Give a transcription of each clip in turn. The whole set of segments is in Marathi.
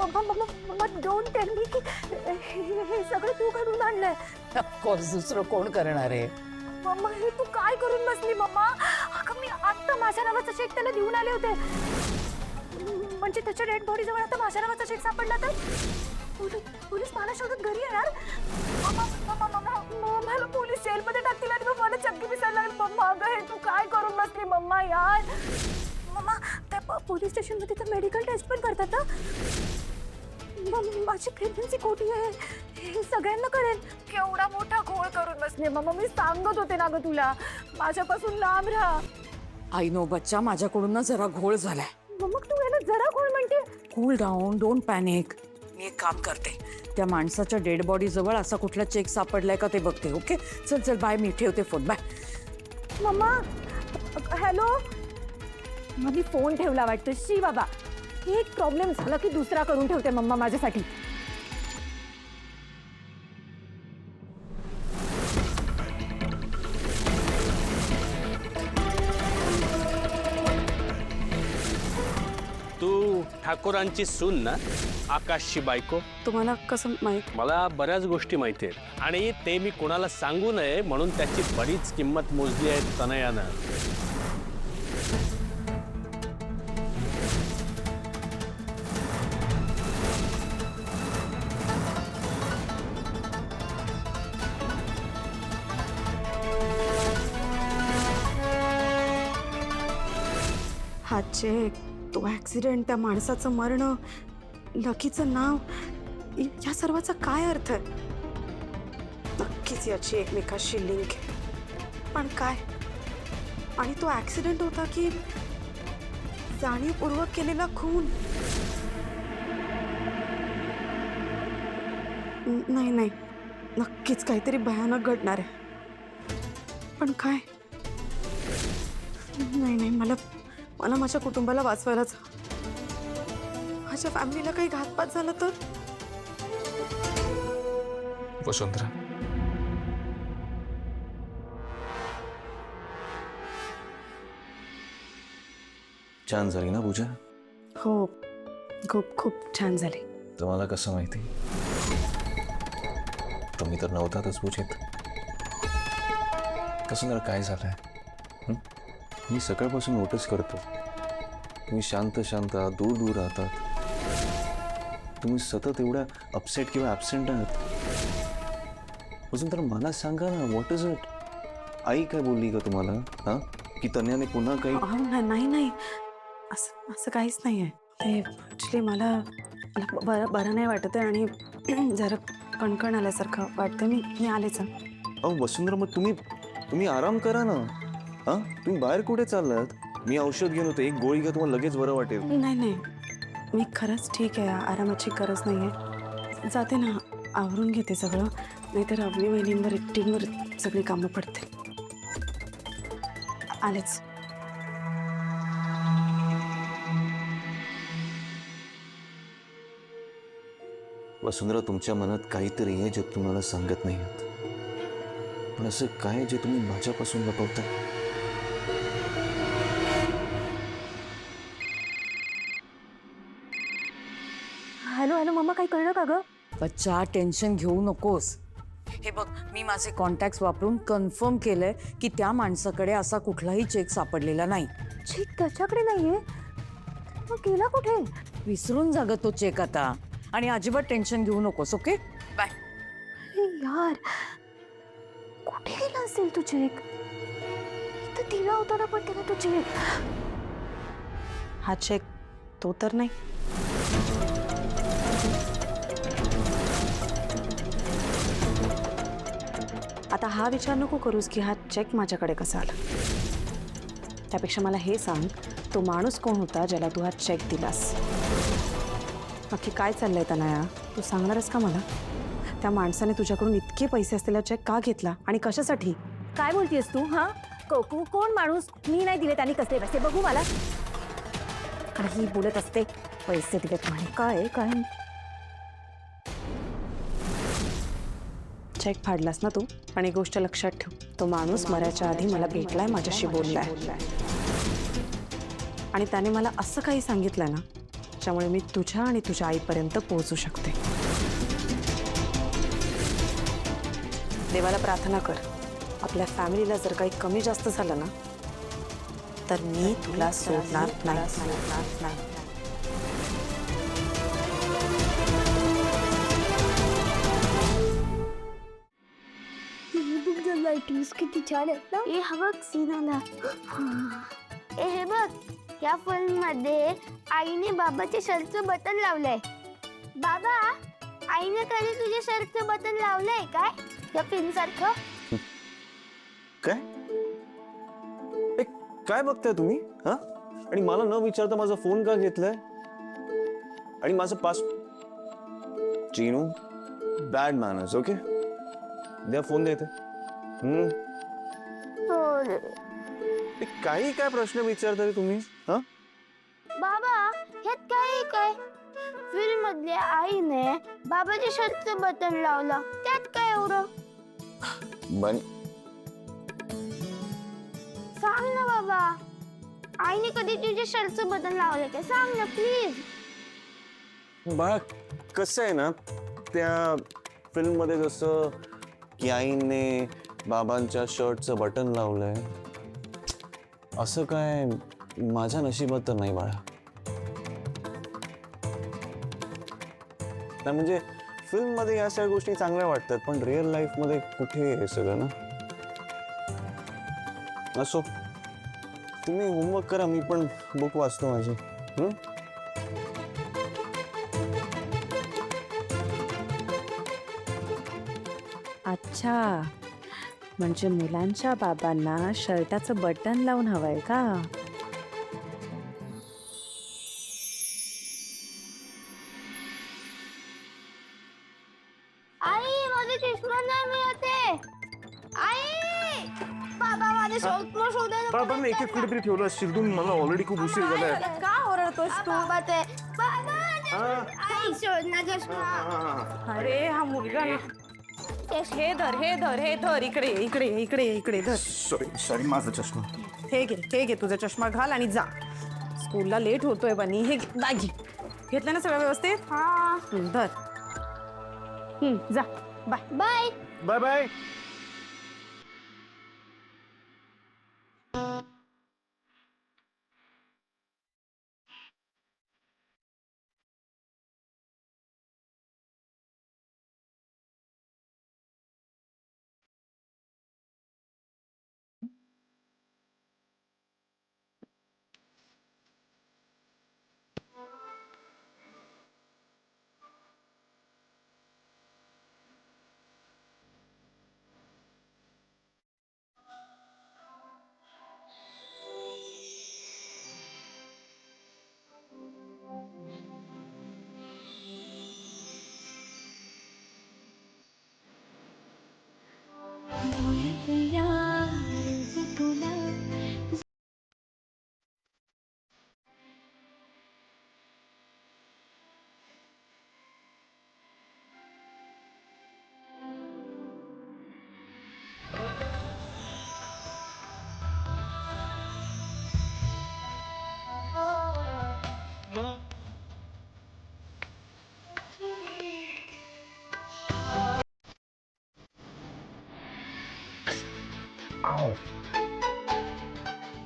मम्मा मम्मा मम्मा डोंट टेल मी की हे सगळं तू करून आणलंय. ऑफकोर्स दुसरं कोण करणार आहे. मम्मा हे तू काय करून बसली मम्मा? अगं मी आता माझ्या नावाचा चेक त्याला देऊन आले होते. म्हणजे त्याच्या डेड बॉडी जवळ आता माझ्या नावाचा चेक सापडला तर पोलीस मला शोधत घरी येणार. मम्मा मम्मा मम्मा मला पोलीस जेलमध्ये टाकतील आणि मग मला चक्की पिसायला लागेल. मम्मा अगं हे तू काय करून बसली मम्मा यार. मम्मा त्या पोलीस स्टेशनमध्ये तर मेडिकल टेस्ट पण करतात ना. माझी प्रेग्नन्सी खोटी आहे हे सगळ्यांना कळेल. केवढा मोठा घोळ करून बसले मम्मा. मी सांगत होते ना ग तुला माझ्यापासून लांब राहा. आय नो बच्चा, माझ्याकडून ना जरा घोळ झालाय. मग तू याला जरा कोण म्हणते? Cool down, don't panic. मी एक काम करते, त्या माणसाच्या डेड बॉडी जवळ असा कुठला चेक सापडलाय का ते बघते. ओके चल चल बाय, मी ठेवते फोन. बाय. Mamma hello. मग मी फोन ठेवला वाटतं. शी बाबा एक प्रॉब्लेम झाला की दुसरा करून ठेवते मम्मा माझ्यासाठी. तू ठाकूरांची सून ना, आकाशची बायको? तुम्हाला कसं माहित? मला बऱ्याच गोष्टी माहिती आहेत आणि ते मी कोणाला सांगू नये म्हणून त्याची बरीच किंमत मोजली आहे तनयानं. हा चेक, तो ऍक्सिडेंट, त्या माणसाचं मरण, लकीचं नाव, या सर्वाचा काय अर्थ आहे? नक्कीच याची एकमेकाशी लिंक आहे. पण काय? आणि तो ऍक्सिडेंट होता की जाणीवपूर्वक केलेला खून? नाही नाही, नक्कीच काहीतरी भयानक घडणार आहे. पण काय? नाही नाही, मला माझ्या कुटुंबाला वाचवायलाच, माझ्या फॅमिलीला काही घातपात झाला तर? वसुंधरा, छान झाली ना पूजा? हो, खूप खूप छान झाली. तुम्हाला कसं माहिती? तुम्ही तर नव्हतातच पूजेत. वसुंधरा काय झालंय? मी सकाळपासून नोटीस करतो, तुम्ही शांत शांत दूर दूर राहतात. तुम्ही सतत एवढ्या अपसेट किंवा ॲबसेंट आहात. वसुंधरा मला सांगा ना, व्हॉट इज इट? आई काय बोलली का तुम्हाला? हां, की तन्याने पुन्हा काही? नाही नाही, असं काहीच नाही आहे. ते ॲक्च्युली मला बरं नाही वाटत आहे आणि जरा कणकण आल्यासारखं वाटतं. मी आलेच. अहो वसुंधरा, मग तुम्ही आराम करा ना. हां, तुम्ही बाहेर कुठे चाललात? मी औषध घेऊन होते, एक गोळी घ्या, तुम्हाला लगेच बरं वाटेल. नाही नाही, मी खरंच ठीक आहे. आरामाची गरज नाही आहे. जाते ना, आवरून घेते सगळं, नाहीतर अवनी वहिनींवर एकटींवर सगळी कामं पडतील. आलेच. वसुंधरा, तुमच्या मनात काहीतरी आहे जे तुम्हाला सांगत नाही आहात. पण असं काय जे तुम्ही माझ्यापासून लपवता? हॅलो हॅलो मम्मा काही कळलं का ग? बच्चा टेन्शन घेऊ नकोस. हे बघ, मी माझे कॉन्टॅक्ट वापरून कन्फर्म केलंय की त्या माणसाकडे असा कुठलाही चेक सापडलेला नाही. चेक त्याच्याकडे नाहीये. मग गेला कुठे? विसरून जा ग तो चेक आता, आणि अजिबात टेन्शन घेऊ नकोस. Okay bye. अरे यार कुठे गेला असेल तू चेक? इथं दिला होता ना पण त्याला तो चेक. हा चेक तो तर नाही. आता हा विचार नको करूस की हा चेक माझ्याकडे कसा आला. त्यापेक्षा मला हे सांग, तो माणूस कोण होता ज्याला तू हा चेक दिलास? नक्की काय चाललंय तनया? तू सांगणारस का मला? त्या माणसाने तुझ्याकडून इतके पैसे असलेला चेक का घेतला आणि कशासाठी? काय बोलतेस तू? हा कोण माणूस? मी नाही दिले त्यांनी कसले पैसे बघू मला. आणि ही बोलत असते पैसे दिलेत म्हणे. काय काय चेक फाडलास ना तू? आणि एक गोष्ट लक्षात ठेव, तो माणूस मरायच्या आधी मला भेटलाय, माझ्याशी बोललाय आणि त्याने मला असं काही सांगितलं ना ज्याच्यामुळे मी तुझ्या आणि तुझ्या आईपर्यंत पोहोचू शकते. देवाला प्रार्थना कर, आपल्या फॅमिलीला जर काही कमी जास्त झालं ना तर मी तुला सोडणार नाही. किती छान आहेत ना. ए हा बघ सीन आला. ए हे बघ, या फिल्म मध्ये आईने बाबाच्या शर्टचं बटन लावलंय. बाबा, आईने कधी तुझ्या शर्टचं बटन लावलंय काय या फिल्म सारखं? काय काय बघताय तुम्ही? हा, आणि मला न विचारता माझा फोन का घेतलाय? आणि माझं pass Chinu, bad manners. Okay, द्या फोन देते. काही काय प्रश्न विचारताय तुम्ही? हा, बाबा, ह्यात काय फिल्म मधल्या आईने बाबाच्या शर्टचं बटन लावलं, त्यात काय एवढं? सांग ना बाबा, आईने कधी तुझ्या शर्टचं बटन लावलं काय? सांग ना प्लीज. बाळा, कसं आहे ना, त्या फिल्म मध्ये जसं की आईने बाबांच्या शर्टचं बटन लावलंय, असं काय माझ्या नशिबात तर नाही बाळा. नाही म्हणजे फिल्म मध्ये या सगळ्या गोष्टी चांगल्या वाटतात, पण रिअल लाईफ मध्ये कुठे हे सगळं ना. असो, तुम्ही होमवर्क करा, मी पण बुक वाचतो माझी. अच्छा, म्हणजे मुलांच्या बाबांना शर्टाचं बटन लावून हवंय का? आई, माझा चष्मा नाही मिळते. आई, बाबा माझे शर्ट शोधायला बाबा, मी एक कुठेतरी ठेवलं असशील तू. मला ऑलरेडी खूप उशीर झालाय. का ओरडतोस तू? बाबा ते बाबा, आई शोध ना चष्मा. अरे हा मुलगा ना. हे धर इकडे धर. सॉरी माझा चष्मा. हे घे तुझा चष्मा घाल आणि जा. स्कूलला लेट होतोय बनी. हे बॅग घे. घेतलं ना सगळं व्यवस्थित? हा, धर. जा. बाय. बाय. Bye bye.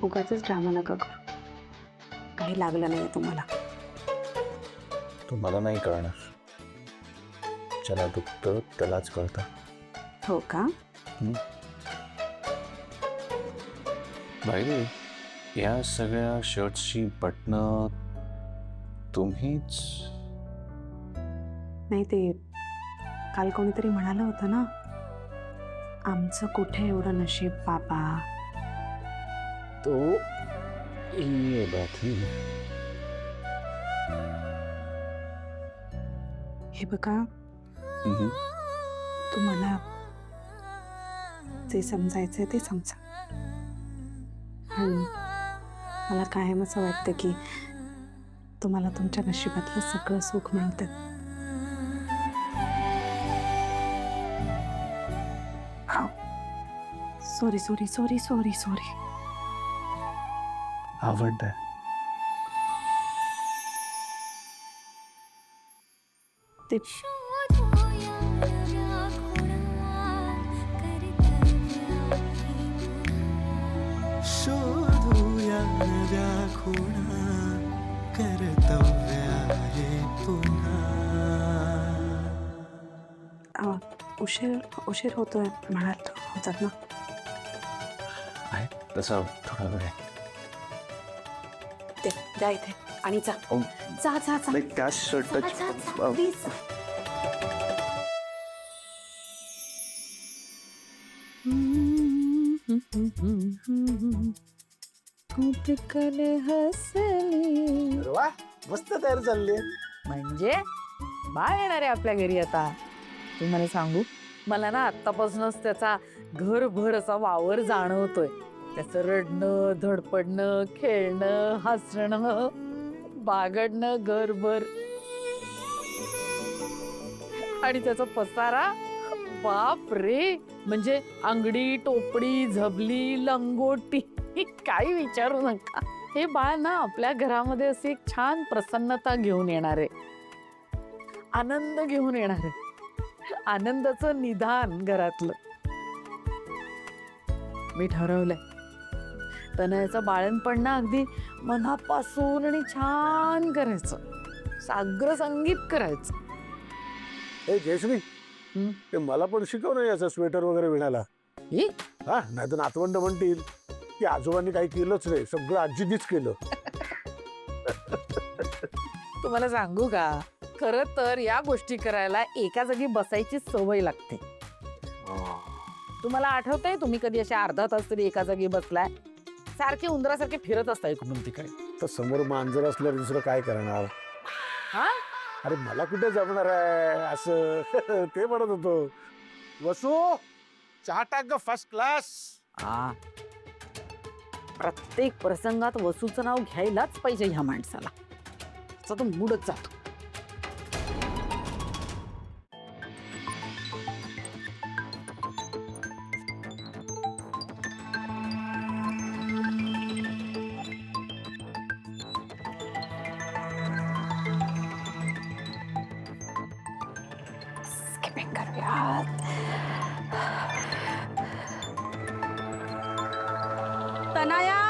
उगाचच ड्रामा नका करू. काही लागलं नाही तुम्हाला. तुम्हाला नाही कळणार. ज्याला दुखतं त्यालाच कळतं. हो का? बाई, या सगळ्या शर्ट्सची बटणं तुम्हीच? नाही, ते काल कोणीतरी म्हणालं होतं ना, आमचं कुठे एवढं नशीब बाबा. तो ये बात है. हे बघा, तुम्हाला जे समजायचंय ते समजा. आणि मला कायम असं वाटतं की तुम्हाला तुमच्या नशिबातलं सगळं सुख मिळतं. सॉरी. आवडतंय. ते शोधूया नव्या खुणा कर्तव्य आहे पुन्हा. उशीर होतोय म्हणाल होतात ना. आहे तसा थोडा वेळ आहे. ते द्या इथे आणि जा अहो, जा जा जा नाही त्या शर्ट प्लीज. वा मस्त तयार चालली म्हणजे बाळ येणार आहे आपल्या घरी आता. तुम्हाला सांगू, मला ना आत्तापासूनच त्याचा घरभर असा वावर जाणवतोय. त्याचं रडणं, धडपडणं, खेळणं, हसणं, बागडणं घरभर. आणि त्याचा पसारा बाप रे, म्हणजे अंगडी, टोपडी, झबली, लंगोटी, काही विचारू नका. हे बाळ ना आपल्या घरामध्ये अशी एक छान प्रसन्नता घेऊन येणार आहे, आनंद घेऊन येणार आहे, आनंदाचं निधान घरातलं. मी ठरवलंय, तनयाचं बाळणपण ना अगदी मनापासून आणि छान करायचं, साग्र संगीत करायचं. ए जयश्री, हं? ते मला पण शिकव ना याचं स्वेटर वगैरे विणायला. ही? हा, नाही तर नातवंड म्हणतील की आजोबांनी काही केलंच नाही, सगळं आजीनीच केलं. तुम्हाला सांगू का, खरं तर या गोष्टी करायला एका जागी बसायची सवय लागते. तुम्हाला आठवतंय, तुम्ही कधी अशा अर्धा तास तरी एका जागी बसलाय? सारखे उंदरासारखे फिरत असता इकडून तिकडे. तर समोर मांजर असल्यावर दुसरं काय करणार? हा, अरे मला कुठे जमणार आहे असं. ते म्हणत होतो. वसू, चहा टाक ग फर्स्ट क्लास. आ, प्रत्येक प्रसंगात वसूचं नाव घ्यायलाच पाहिजे ह्या माणसाला. त्याचा तो मूडच जातो. स्किपिंग करूयात. तनाया,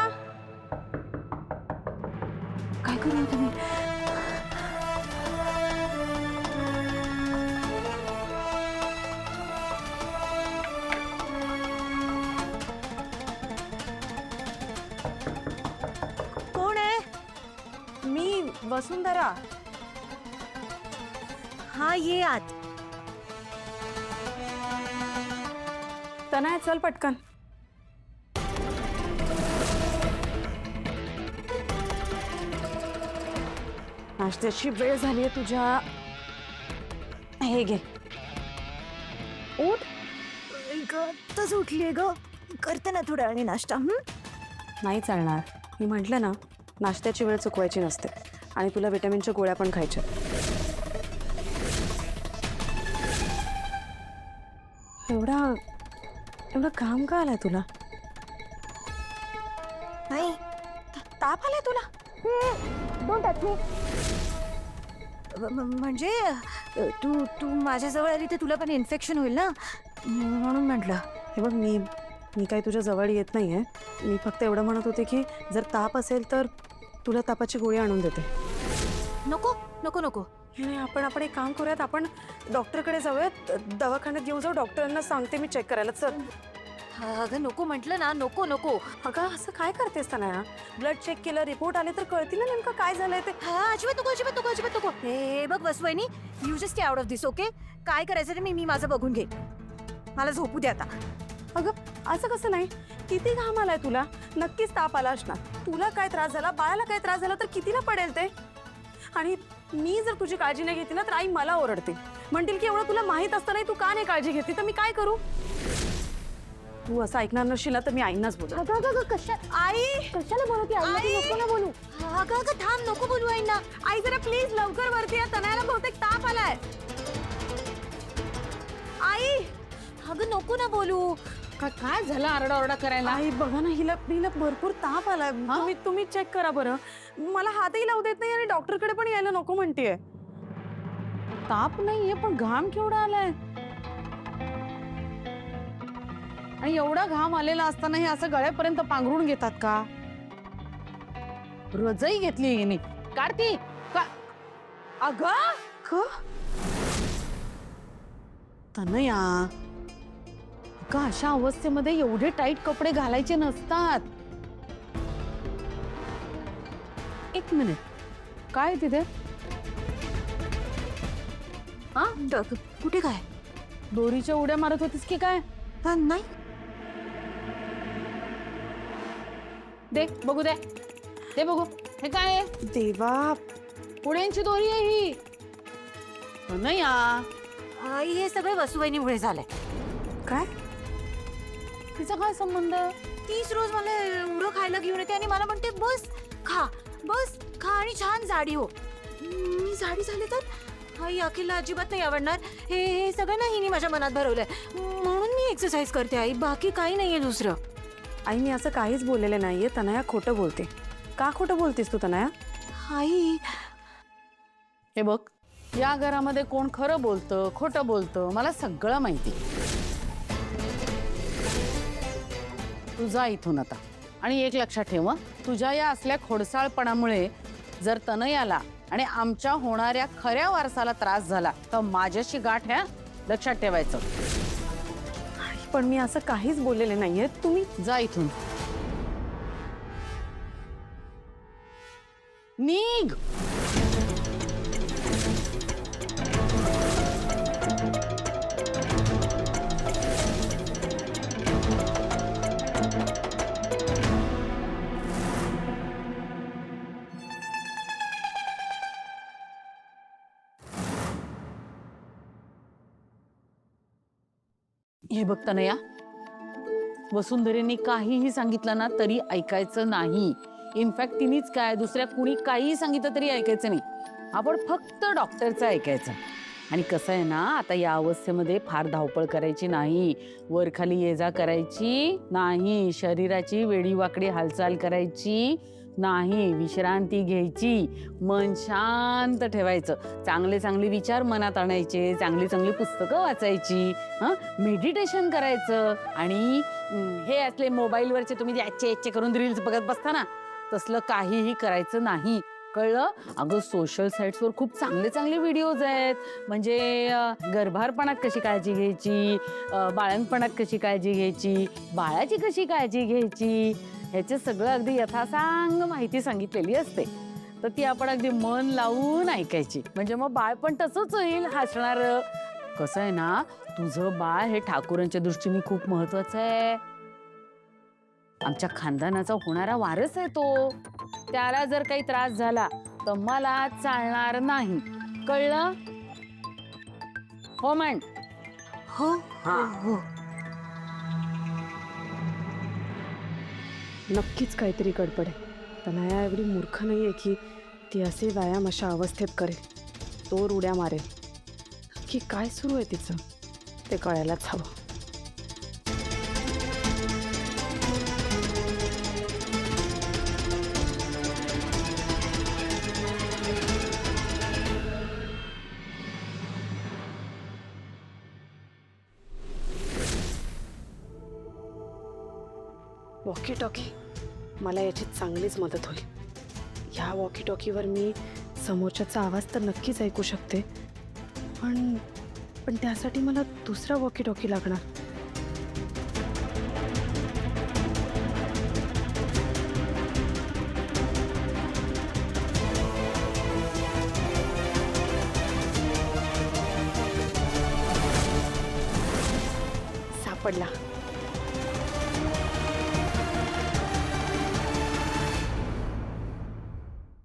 काय करू तुम्ही? कोण आहे? मी वसुंधरा. हा, ये आत. तनाया, चल पटकन. नाश्त्याची वेळ झालीये तुझ्या. हे घे. उठ. आत्ताच उठलीये ग, करते ना थोड्या वेळाने नाश्ता. नाही चालणार. मी म्हटलं ना, नाश्त्याची वेळ चुकवायची नसते. आणि तुला विटॅमिनच्या गोळ्या पण खायच्या. एवढं काम का आलंय तुला? नाही, ताप आलाय तुला? Don't touch me. म्हणजे तू माझ्याजवळ आली तर तुला पण इन्फेक्शन होईल ना, म्हणून म्हटलं. हे बघ, मी काही तुझ्या जवळ येत नाहीये. मी फक्त एवढं म्हणत होते की जर ताप असेल तर तुला तापाची गोळी आणून देते. नको नको नको. नाही, आपण एक काम करूयात. आपण डॉक्टरकडे जाऊयात, दवाखान्यात घेऊन जाऊ. डॉक्टरांना सांगते मी चेक करायला. चल. अगं नको म्हटलं ना, नको नको. अगं असं काय करतेस ना? ब्लड चेक केलं, रिपोर्ट आले तर कळतील ना नेमकं काय झालंय ते. हा, अजिबात नको, अजिबात नको, अजिबात नको. हे बघ वसवैनी, you just stay out of this, okay? काय करायचं ते मी माझं बघून घे. मला झोपू दे आता. अगं असं कसं नाही? किती घाम आलाय तुला, नक्कीच ताप आला असणार. तुला काय त्रास झाला, बाळाला काय त्रास झाला तर कितीला पडेल ते? आणि मी जर तुझी काळजी नाही घेतली ना तर आई मला ओरडते, म्हणतील की एवढं तुला माहित असतानाही तू का नाही काळजी घेतली. तर मी काय करू? तू असं ऐकणार नसशील ना तर मी आईंनाच बोलू. अगं कशाला बोलू? आई नको ना बोलू. अगं थांब, नको बोलू आईंना. आई जरा प्लीज लवकर वरती या. तनयाला बहुतेक ताप आलाय. आई, अगं नको ना बोलू. काय झालं आरडाओरडा करायला? आई बघा ना, हिला भरपूर ताप आलाय. तुम्ही चेक करा बरं. मला हातही लावू देत नाही आणि डॉक्टरकडे पण यायला नको म्हणतेय. ताप नाहीये पण घाम केवढा आलाय. आणि एवढा घाम आलेला असताना हे असं गळ्यापर्यंत पांघरून घेतात का? रजई घेतली हिने. कार्ती अगं तनया, का अशा अवस्थेमध्ये एवढे टाईट कपडे घालायचे नसतात. एक मिनिट, काय तिथे? हा कुठे काय? दोरीच्या उड्या मारत होतीस की काय? नाही. दे बघू, दे दे बघू. हे काय आहे? देवा, उड्यांची दोरी आहे ही. तनया, आई हे सगळे वसुवहिनीमुळे झालंय. काय? तिचा काय संबंध? तीच रोज मला एवढं खायला घेऊन येते आणि मला म्हणते बस खा आणि छान जाडी हो. मी जाडी झाले तर आई अखिलला अजिबात नाही आवडणार. हे सगळं ना हिने माझ्या मनात भरवलंय, म्हणून मी एक्सरसाइज करते आई, बाकी काही नाहीये दुसरं. आई मी असं काहीच बोललेलं नाहीये. तनया खोटं बोलते. का खोटं बोलतेस तू तनया? आई हे बघ, या घरामध्ये कोण खरं बोलतं खोटं बोलतं मला सगळं माहिती. तू जा इथून आता. आणि एक लक्षात ठेव, तुझ्या या असल्या खोडसाळपणामुळे जर तनयाला आणि आमच्या होणाऱ्या खऱ्या वारसाला त्रास झाला तर माझ्याशी गाठ, ह्या लक्षात ठेवायचं. पण मी असं काहीच बोललेले नाहीये. तुम्ही जा इथून, निघ. हे बघ तनया, वसुंधरेने काहीही सांगितलं ना तरी ऐकायचं नाही. इनफॅक्ट तिनेच काय, दुसऱ्या कुणी काहीही सांगितलं तरी ऐकायचं नाही. आपण फक्त डॉक्टरचं ऐकायचं. आणि कसं आहे ना, आता या अवस्थेमध्ये फार धावपळ करायची नाही, वरखाली ये जा करायची नाही, शरीराची वेडीवाकडी हालचाल करायची नाही, विश्रांती घ्यायची, मन शांत ठेवायचं, चांगले चांगले विचार मनात आणायचे, चांगली चांगली पुस्तकं वाचायची, मेडिटेशन करायचं. आणि हे असले मोबाईलवरचे तुम्ही याचे करून रील्स बघत बसता ना, तसलं काहीही करायचं नाही, कळलं? अगं सोशल साईट्सवर खूप चांगले चांगले व्हिडिओज आहेत. म्हणजे गर्भारपणात कशी काळजी घ्यायची, बाळंतपणात कशी काळजी घ्यायची, बाळाची कशी काळजी घ्यायची, ह्याचे सगळं अगदी यथासांग माहिती सांगितलेली असते. तर ती आपण अगदी मन लावून ऐकायची. म्हणजे मग बाळ पण तसंच होईल, हसणार. कसं आहे ना, तुझं बाळ हे ठाकूरांच्या दृष्टीने खूप महत्वाचं आहे. आमच्या खानदानाचा होणारा वारस आहे तो. त्याला जर काही त्रास झाला तर मला चालणार नाही, कळलं? हो म्हण. हो हो. नक्कीच काहीतरी गडबड आहे. तनया एवढी मूर्ख नाहीये की ती असे व्यायाम अशा अवस्थेत करेल, चोर उड्या मारेल. नक्की काय सुरू आहे तिचं ते कळायलाच हवं. वॉकी टॉकी मला याची चांगलीच मदत होईल. ह्या वॉकी टॉकीवर मी समोरच्याचा आवाज तर नक्कीच ऐकू शकते, पण त्यासाठी मला दुसरा वॉकी टॉकी लागणार. सापडला.